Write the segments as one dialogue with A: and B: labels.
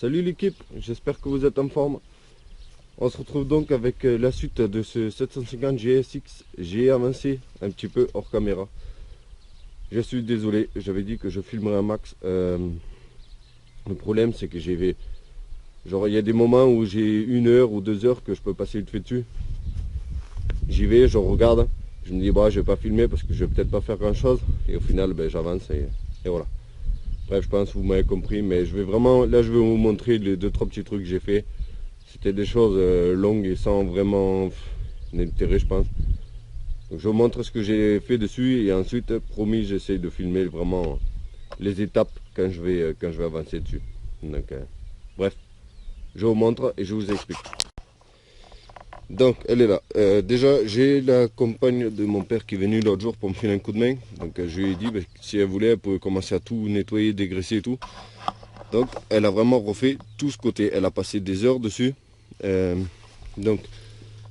A: Salut l'équipe, j'espère que vous êtes en forme. On se retrouve donc avec la suite de ce 750 GSX. J'ai avancé un petit peu hors caméra. Je suis désolé, j'avais dit que je filmerais un max. Le problème c'est que genre il y a des moments où j'ai 1 heure ou 2 heures que je peux passer vite fait dessus. J'y vais, je regarde, je me dis bah je vais pas filmer parce que je vais peut-être pas faire grand chose. Et au final ben, j'avance et voilà. Bref, je pense que vous m'avez compris, mais je vais vraiment, là je vais vous montrer les 2-3 petits trucs que j'ai fait. C'était des choses longues et sans vraiment d'intérêt, je pense. Donc je vous montre ce que j'ai fait dessus et ensuite, promis, j'essaie de filmer vraiment les étapes quand je vais avancer dessus. Donc, bref, je vous montre et je vous explique. Donc, elle est là. Déjà, j'ai la compagne de mon père qui est venue l'autre jour pour me filer un coup de main. Donc, je lui ai dit, bah, si elle voulait, elle pouvait commencer à tout nettoyer, dégraisser et tout. Donc, elle a vraiment refait tout ce côté. Elle a passé des heures dessus. Donc,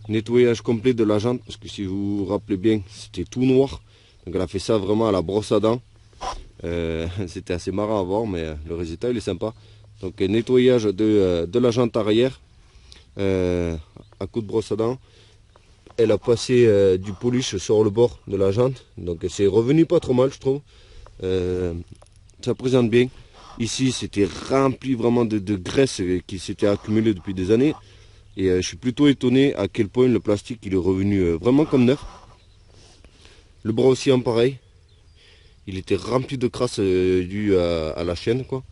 A: nettoyage complet de la jante, parce que si vous vous rappelez bien, c'était tout noir. Donc, elle a fait ça vraiment à la brosse à dents. C'était assez marrant à voir, mais le résultat, il est sympa. Donc, nettoyage de la jante arrière. À coup de brosse à dents. Elle a passé du polish sur le bord de la jante. Donc c'est revenu pas trop mal, je trouve. Ça présente bien. Ici c'était rempli vraiment de graisse qui s'était accumulée depuis des années. Et je suis plutôt étonné à quel point le plastique il est revenu vraiment comme neuf. Le bras aussi en pareil. Il était rempli de crasse due à la chaîne quoi.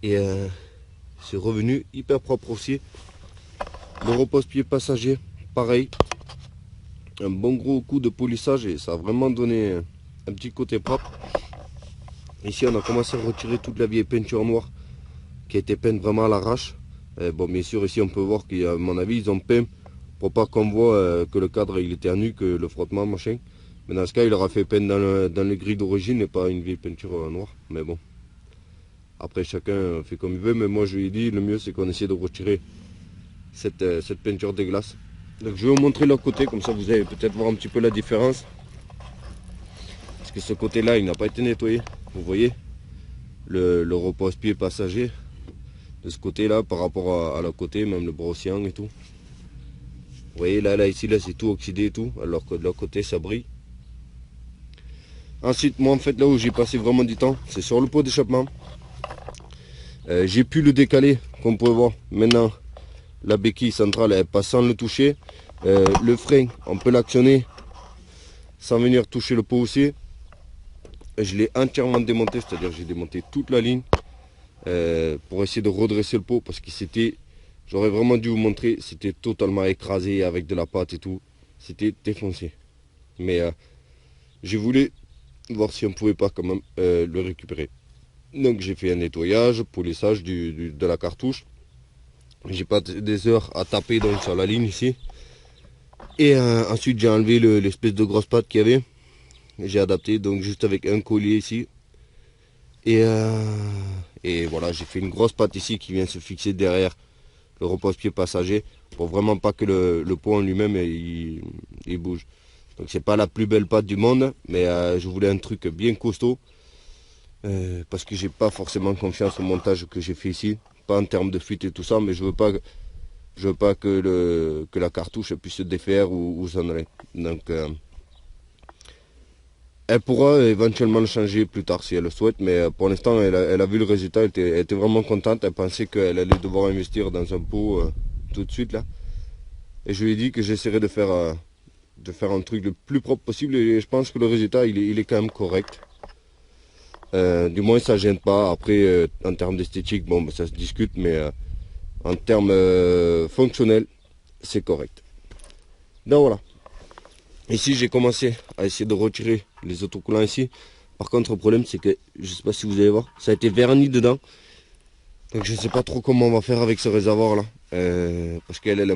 A: Et c'est revenu hyper propre aussi. Le repose-pied passager, pareil. Un bon gros coup de polissage et ça a vraiment donné un petit côté propre. Ici on a commencé à retirer toute la vieille peinture noire qui a été peinte vraiment à l'arrache. Bon bien sûr ici on peut voir qu'à mon avis ils ont peint pour pas qu'on voit que le cadre il était à nu, que le frottement machin. Mais dans ce cas il aura fait peindre dans le gris d'origine et pas une vieille peinture noire. Mais bon. Après chacun fait comme il veut, mais moi je lui ai dit le mieux c'est qu'on essaie de retirer cette peinture dégueulasse. Donc je vais vous montrer l'autre côté, comme ça vous allez peut-être voir un petit peu la différence. Parce que ce côté-là, il n'a pas été nettoyé. Vous voyez le repose-pied passager de ce côté-là par rapport à l'autre côté, même le brossian et tout. Vous voyez là ici, là c'est tout oxydé et tout, alors que de l'autre côté ça brille. Ensuite, moi en fait là où j'ai passé vraiment du temps, c'est sur le pot d'échappement. J'ai pu le décaler, comme vous pouvez voir. Maintenant, la béquille centrale elle passe sans le toucher. Le frein, on peut l'actionner sans venir toucher le pot aussi. Je l'ai entièrement démonté, c'est-à-dire j'ai démonté toute la ligne pour essayer de redresser le pot parce que c'était, j'aurais vraiment dû vous montrer, c'était totalement écrasé avec de la pâte et tout, c'était défoncé. Mais j'ai voulu voir si on pouvait pas quand même le récupérer. Donc j'ai fait un nettoyage, polissage de la cartouche. J'ai pas des heures à taper donc sur la ligne ici. Et ensuite j'ai enlevé l'espèce de grosse pâte qu'il y avait. J'ai adapté donc juste avec un collier ici. Et voilà, j'ai fait une grosse pâte ici qui vient se fixer derrière le repose-pied passager pour vraiment pas que le pot en lui-même il bouge. Donc c'est pas la plus belle pâte du monde, mais je voulais un truc bien costaud parce que j'ai pas forcément confiance au montage que j'ai fait ici, pas en termes de fuite et tout ça, mais je veux pas que la cartouche puisse se défaire ou s'en aller. Donc elle pourra éventuellement le changer plus tard si elle le souhaite, mais pour l'instant elle a vu le résultat, elle était vraiment contente, elle pensait qu'elle allait devoir investir dans un pot tout de suite là. Et je lui ai dit que j'essaierai de faire un truc le plus propre possible et je pense que le résultat il est quand même correct. Du moins ça gêne pas, après en termes d'esthétique, bon ça se discute, mais en termes fonctionnels, c'est correct. Donc voilà. Ici j'ai commencé à essayer de retirer les autocollants ici. Par contre le problème c'est que, je sais pas si vous allez voir, ça a été verni dedans. Donc je sais pas trop comment on va faire avec ce réservoir là. Parce qu'elle elle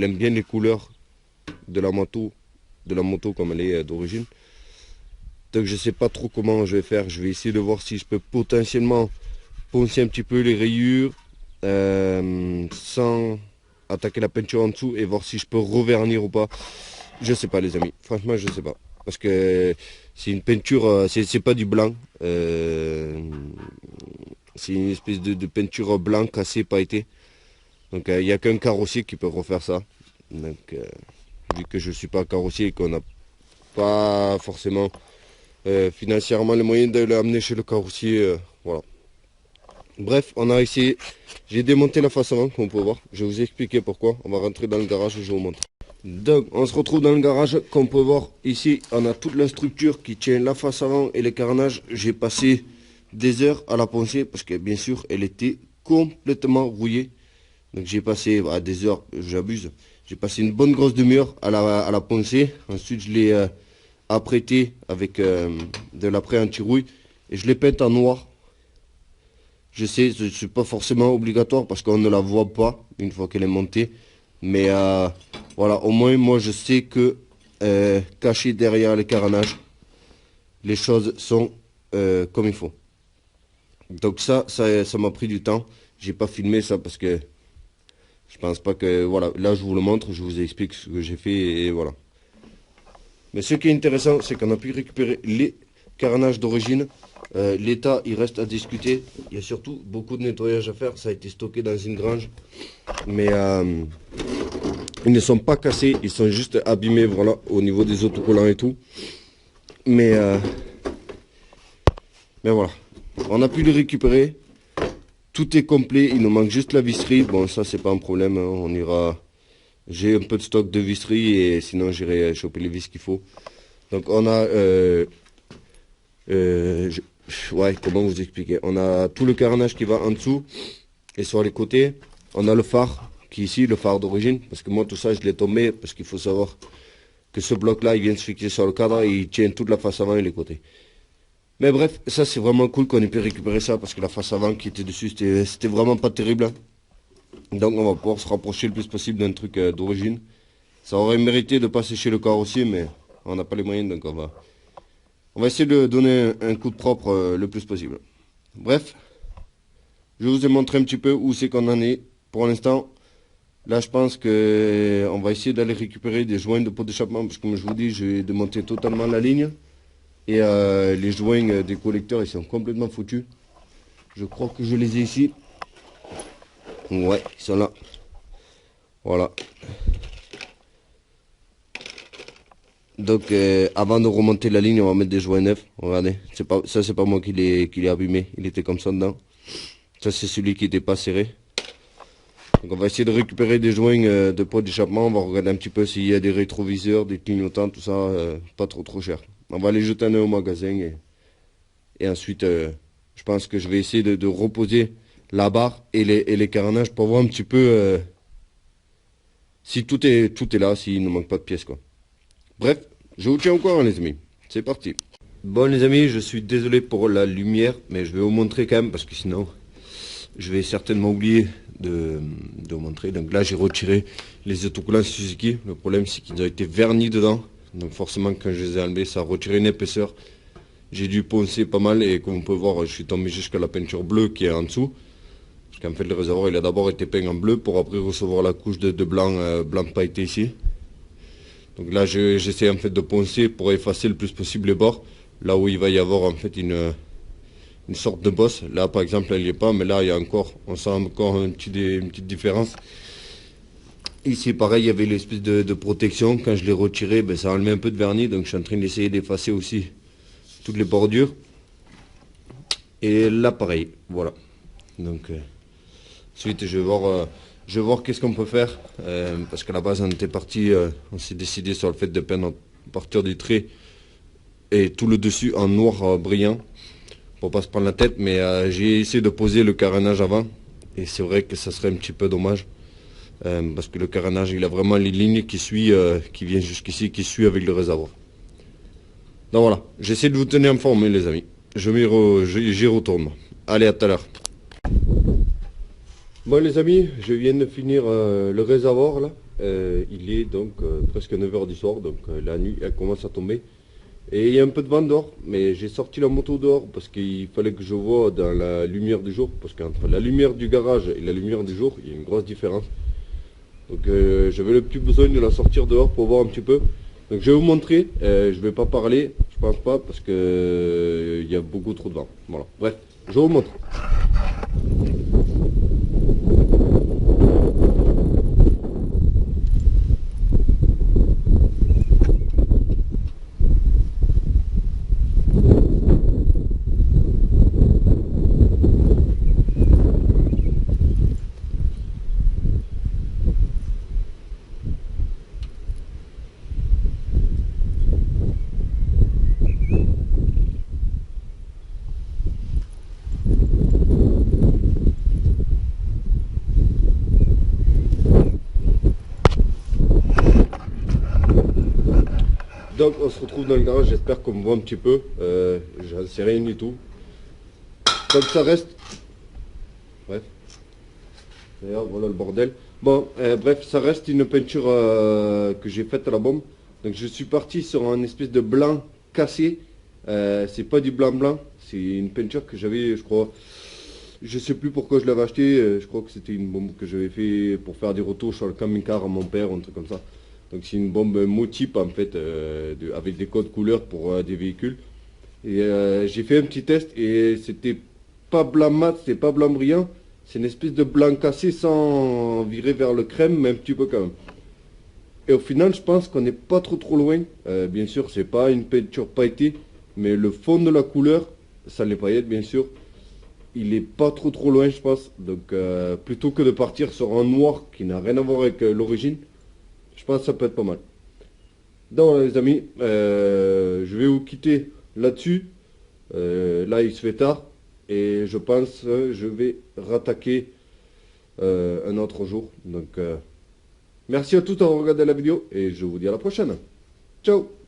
A: aime bien les couleurs de la moto comme elle est d'origine. Donc je sais pas trop comment je vais faire. Je vais essayer de voir si je peux potentiellement poncer un petit peu les rayures sans attaquer la peinture en dessous et voir si je peux revernir ou pas. Je sais pas les amis, franchement je sais pas. Parce que c'est une peinture, c'est pas du blanc. C'est une espèce de peinture blanc cassée, pailletée. Donc il n'y a qu'un carrossier qui peut refaire ça. Donc vu que je ne suis pas carrossier et qu'on n'a pas forcément financièrement les moyens de l'amener chez le carrossier, voilà. Bref, on a essayé. J'ai démonté la face avant, comme on peut voir. Je vais vous expliquer pourquoi. On va rentrer dans le garage et je vous montre. Donc on se retrouve dans le garage. Comme on peut voir ici, on a toute la structure qui tient la face avant et les carnages. J'ai passé des heures à la poncer parce que bien sûr elle était complètement rouillée. Donc j'ai passé des heures, j'abuse. J'ai passé une bonne grosse demi-heure à la poncer. Ensuite je l'ai apprêté avec de l'après anti-rouille et je l'ai peinte en noir. Je sais, ce n'est pas forcément obligatoire parce qu'on ne la voit pas une fois qu'elle est montée. Mais voilà, au moins moi je sais que caché derrière les carnages, les choses sont comme il faut. Donc ça m'a pris du temps. J'ai pas filmé ça parce que je pense pas que... Voilà, là je vous le montre, je vous explique ce que j'ai fait et voilà. Mais ce qui est intéressant, c'est qu'on a pu récupérer les carnages d'origine. L'état, il reste à discuter. Il y a surtout beaucoup de nettoyage à faire. Ça a été stocké dans une grange. Mais ils ne sont pas cassés. Ils sont juste abîmés, voilà, au niveau des autocollants et tout. Mais voilà. On a pu les récupérer. Tout est complet. Il nous manque juste la visserie. Bon, ça, c'est pas un problème. Hein. On ira... J'ai un peu de stock de visserie et sinon, j'irai choper les vis qu'il faut. Donc, on a... ouais, comment vous expliquer? On a tout le carnage qui va en dessous et sur les côtés. On a le phare qui est ici, le phare d'origine. Parce que moi, tout ça, je l'ai tombé parce qu'il faut savoir que ce bloc-là, il vient se fixer sur le cadre et il tient toute la face avant et les côtés. Mais bref, ça, c'est vraiment cool qu'on ait pu récupérer ça parce que la face avant qui était dessus, c'était vraiment pas terrible. Hein. Donc, on va pouvoir se rapprocher le plus possible d'un truc d'origine. Ça aurait mérité de passer chez le carrossier, mais on n'a pas les moyens, donc on va essayer de donner un coup de propre le plus possible. Bref, je vous ai montré un petit peu où c'est qu'on en est. Pour l'instant, là je pense que on va essayer d'aller récupérer des joints de pot d'échappement. Parce que comme je vous dis, je vais démonter totalement la ligne. Et les joints des collecteurs, ils sont complètement foutus. Je crois que je les ai ici. Ouais, ils sont là. Voilà. Donc avant de remonter la ligne, on va mettre des joints neufs. Regardez, ça c'est pas moi qui l'ai abîmé, il était comme ça dedans. Ça c'est celui qui n'était pas serré. Donc on va essayer de récupérer des joints de pot d'échappement. On va regarder un petit peu s'il y a des rétroviseurs, des clignotants, tout ça, pas trop cher. On va les jeter un œil au magasin et ensuite je pense que je vais essayer de reposer la barre et les carnages pour voir un petit peu si tout est là, s'il ne manque pas de pièces quoi. Bref, je vous tiens au courant les amis, c'est parti. Bon les amis, je suis désolé pour la lumière, mais je vais vous montrer quand même parce que sinon je vais certainement oublier de vous montrer. Donc là j'ai retiré les autocollants Suzuki, le problème c'est qu'ils ont été vernis dedans, donc forcément quand je les ai enlevés ça a retiré une épaisseur. J'ai dû poncer pas mal et comme on peut voir je suis tombé jusqu'à la peinture bleue qui est en dessous. Parce qu'en fait le réservoir il a d'abord été peint en bleu pour après recevoir la couche de blanc, blanc pailleté ici. Donc là j'essaie en fait de poncer pour effacer le plus possible les bords. Là où il va y avoir en fait une sorte de bosse. Là par exemple elle n'y est pas, mais là il y a encore, on sent encore une petite différence. Ici pareil il y avait l'espèce de protection. Quand je l'ai retiré, ben, ça a enlevé un peu de vernis. Donc je suis en train d'essayer d'effacer aussi toutes les bordures. Et là pareil, voilà. Donc ensuite je vais voir qu'est-ce qu'on peut faire, parce qu'à la base on était parti, on s'est décidé sur le fait de peindre à partir du trait et tout le dessus en noir brillant, pour pas se prendre la tête, mais j'ai essayé de poser le carénage avant, et c'est vrai que ça serait un petit peu dommage, parce que le carénage il a vraiment les lignes qui viennent jusqu'ici, qui suit avec le réservoir. Donc voilà, j'essaie de vous tenir informé les amis, j'y retourne. Allez, à tout à l'heure. Bon les amis, je viens de finir le réservoir là. Il est donc presque 9 h du soir, donc la nuit elle commence à tomber. Et il y a un peu de vent dehors, mais j'ai sorti la moto dehors parce qu'il fallait que je voie dans la lumière du jour. Parce qu'entre la lumière du garage et la lumière du jour, il y a une grosse différence. Donc j'avais le plus besoin de la sortir dehors pour voir un petit peu. Donc je vais vous montrer, je vais pas parler, je pense pas, parce que il y a beaucoup trop de vent. Voilà, bref, je vous montre. Donc on se retrouve dans le garage, j'espère qu'on me voit un petit peu. J'en sais rien du tout. Donc ça reste... Bref. D'ailleurs voilà le bordel. Bon, bref, ça reste une peinture que j'ai faite à la bombe. Donc je suis parti sur un espèce de blanc cassé. C'est pas du blanc blanc, c'est une peinture que j'avais, je crois... Je sais plus pourquoi je l'avais acheté, je crois que c'était une bombe que j'avais fait pour faire des retours sur le camping-car à mon père, un truc comme ça. Donc c'est une bombe motype en fait, avec des codes couleurs pour des véhicules. Et j'ai fait un petit test et c'était pas blanc mat, c'était pas blanc brillant. C'est une espèce de blanc cassé sans virer vers le crème, mais un petit peu quand même. Et au final, je pense qu'on n'est pas trop loin. Bien sûr, c'est pas une peinture pailletée, mais le fond de la couleur, ça les paillettes bien sûr. Il est pas trop loin, je pense. Donc, plutôt que de partir sur un noir qui n'a rien à voir avec l'origine, je pense que ça peut être pas mal. Donc, les amis, je vais vous quitter là-dessus. Là, il se fait tard. Et je pense que je vais rattaquer un autre jour. Donc, merci à tous d'avoir regardé la vidéo. Et je vous dis à la prochaine. Ciao!